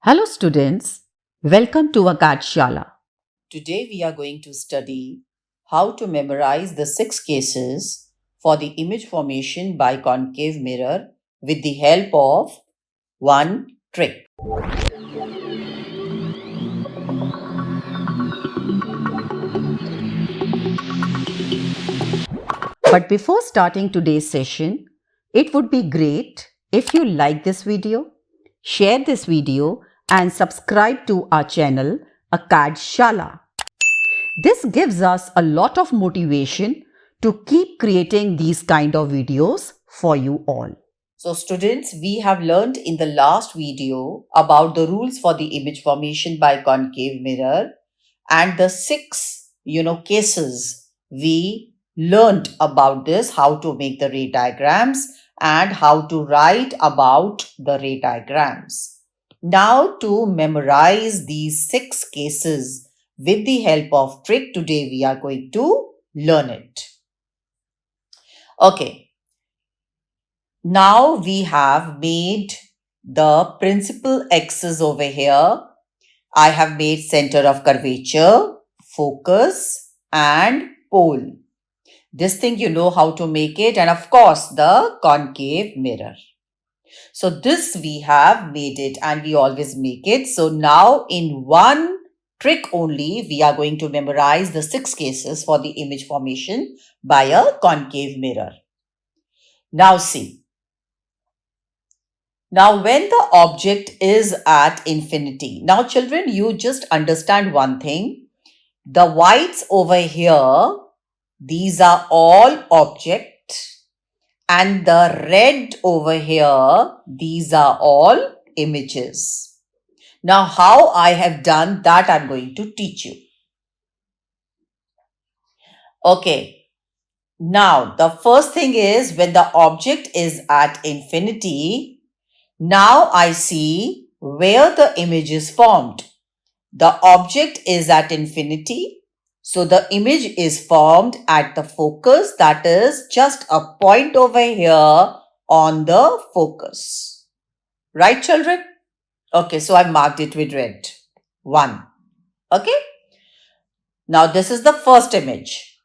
Hello students, welcome to Akadshala. Today we are going to study how to memorize the 6 cases for the image formation by concave mirror with the help of one trick. But before starting today's session, it would be great if you like this video, share this video and subscribe to our channel Akadshala. This gives us a lot of motivation to keep creating these kind of videos for you all. So students, we have learned in the last video about the rules for the image formation by concave mirror and the 6 cases we learned about this, how to make the ray diagrams and how to write about the ray diagrams. Now to memorize these 6 cases with the help of trick, today we are going to learn it. Okay. Now we have made the principal axis over here. I have made center of curvature, focus and pole. This thing you know how to make it, and of course the concave mirror. So this we have made it and we always make it. So now in one trick only we are going to memorize the 6 cases for the image formation by a concave mirror. Now see. Now, when the object is at infinity, now children, you just understand one thing. The whites over here, these are all objects, and the red over here, these are all images. Now, how I have done that, I'm going to teach you. Okay. Now, the first thing is when the object is at infinity, now I see where the image is formed. The object is at infinity. So the image is formed at the focus, that is just a point over here on the focus. Right, children? Okay, so I marked it with red. 1. Okay. Now this is the first image.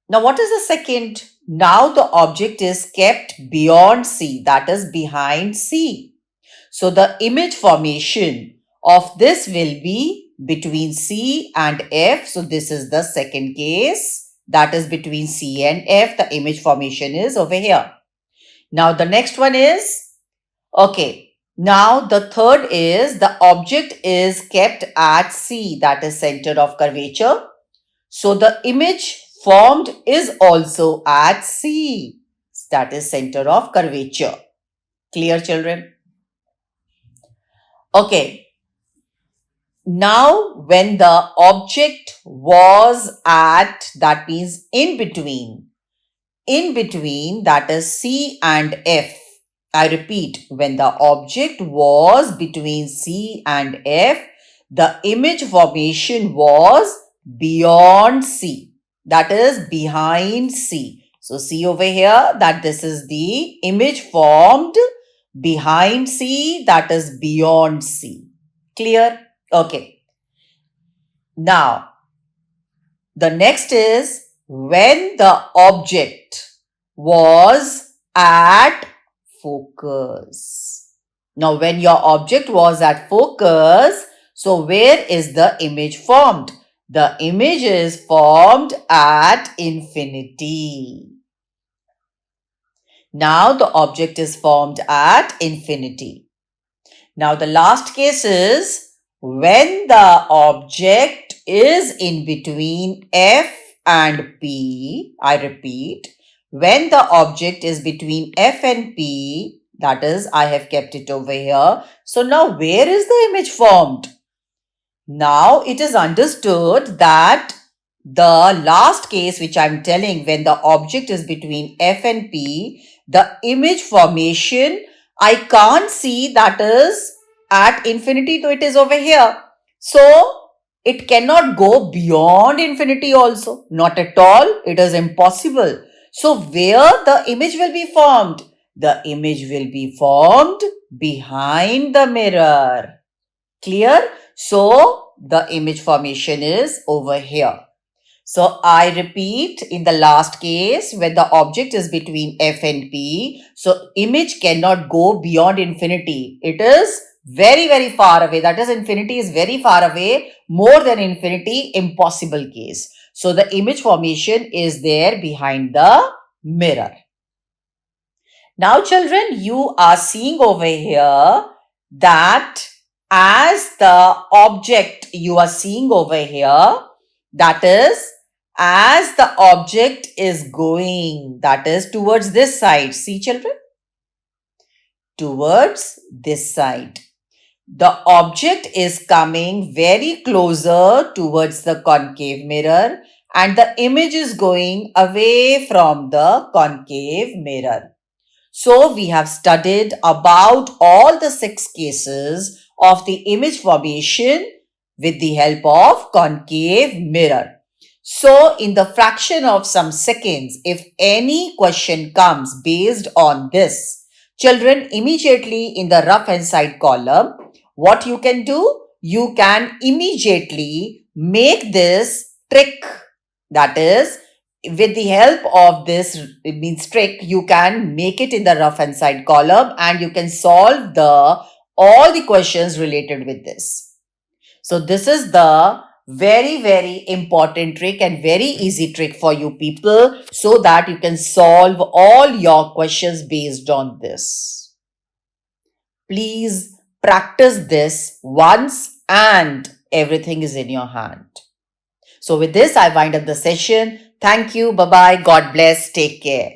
Now what is the second? Now the object is kept beyond C, that is behind C. So the image formation of this will be between C and F. So this is the second case, that is between C and F. The image formation is over here. Now the next one is, okay, now the third is the object is kept at C, that is center of curvature. So the image formed is also at C, that is center of curvature. Clear, children? Okay. Now, when the object was at, that means in between, that is C and F. I repeat, when the object was between C and F, the image formation was beyond C, that is behind C. So see over here that this is the image formed behind C, that is beyond C. Clear? Okay. Now, the next is when the object was at focus. Now, when your object was at focus, so where is the image formed? The image is formed at infinity. Now the object is formed at infinity. Now the last case is when the object is in between F and P. I repeat, when the object is between F and P, that is, I have kept it over here. So now where is the image formed? Now it is understood that the last case which I am telling, when the object is between F and P, the image formation I can't see, that is at infinity, so it is over here. So it cannot go beyond infinity also. Not at all. It is impossible. So where the image will be formed? The image will be formed behind the mirror. Clear? So the image formation is over here. So I repeat, in the last case, when the object is between F and P, so image cannot go beyond infinity. It is very, very far away. That is, infinity is very far away, more than infinity, impossible case. So the image formation is there behind the mirror. Now, children, you are seeing over here that as the object you are seeing over here, that is, as the object is going, that is towards this side. See, children? Towards this side. The object is coming very closer towards the concave mirror and the image is going away from the concave mirror. So we have studied about all the 6 cases of the image formation with the help of concave mirror. So in the fraction of some seconds, if any question comes based on this, children, immediately in the rough hand side column, what you can do? You can immediately make this trick. That is, with the help of this trick, you can make it in the rough hand side column and you can solve all the questions related with this. So this is the very, very important trick and very easy trick for you people so that you can solve all your questions based on this. Please practice this once and everything is in your hand. So with this, I wind up the session. Thank you. Bye-bye. God bless. Take care.